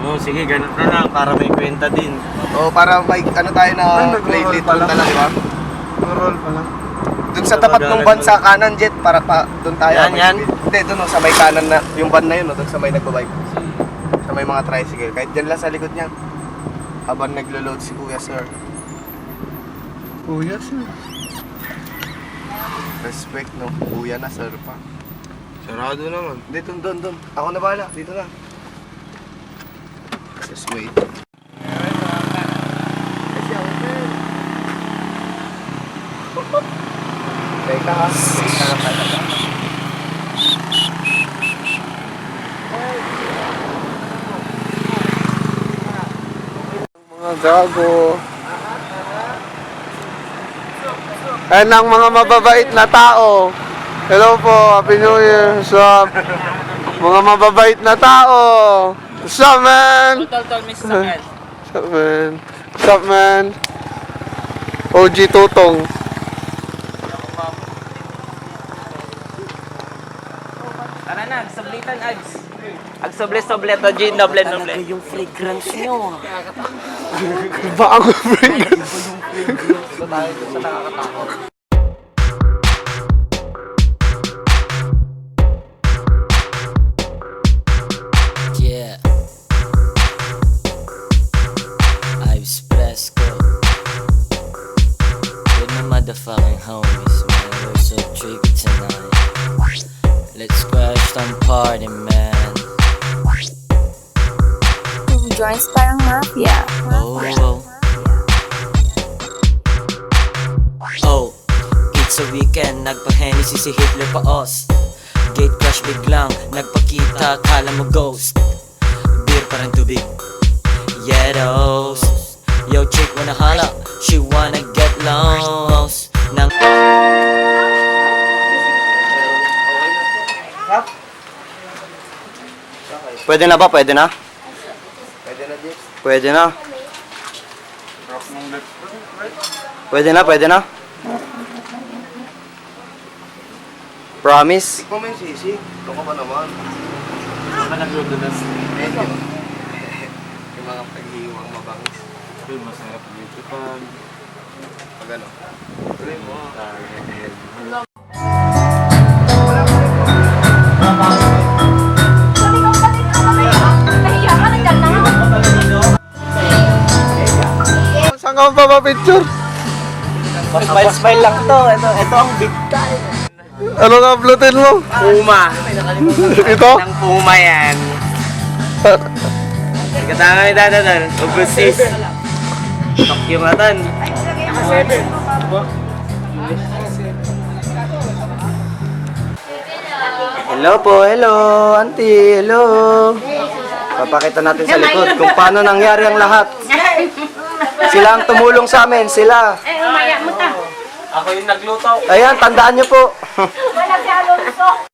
Oo, sige, ganun na lang para may kwenta din. O para may ano tayo na playlist pala. na lang, di ba? Roll pa lang. Doon sa tapat ng van sa kanan, Jet, para pa doon tayo. Yan, yan. Hindi, doon sa may kanan na, yung van na yun, doon sa may nagbabike. Sa may mga tricycle. Kahit dyan lang sa likod niya. Habang naglo-load si Kuya Sir. Kuya, sir. Respect, no? Kuya na, Sir pa. Sarado naman. Hindi, doon. Ako na bahala. Dito na. Just wait. Teka ha. Mga gago. Ayan ang mga mababait na tao. Hello po, Happy New Year. What's up? Mga mababait na tao. What's up, man? Tol, Mrs. Sakyan. What's up, man? What's up, man? OG Tutong. Tara na, sablitan, Ags. Agsoble-soble to, G, noble. Yung fragrance nyo. Bago fragrance. Yeah. Ives Fresco. With my motherfucking homies, man. We're so tricky tonight. Let's crash some party, man. Joints parang mafia. Oh, oh. Oh, it's a weekend. Nagpa-Hennessy si Hitler paos. Gate crash biglang nagpakita, kala mo ghost. Beer parang tubig. Yetos. Yo, chick wanna holla, she wanna get lost. Nang Pwede na ba? Pwede na? Pwede na, Jet. Pwede na. Pwede na. Promise? Tikmo mo yung sisi. Ito ka ba naman? Baka nagluto na. Medyo. Yung mga paghihiwang mabangis. Masarap dito pag... Pag ano? Tuloy mo. Saan ka magpapapicture? Smile lang to. Ito ang big time. Ano nga uploadin mo? Puma. Ito? Ng Puma yan. Katangay dadadal. Ubusis. Tokyo matan. Hello po, hello, auntie, hello. Papakita natin sa likod kung paano nangyari ang lahat. Sila ang tumulong sa amin, sila. Ako yung nagluto. Ayan, tandaan niyo po. Wala si Alonso.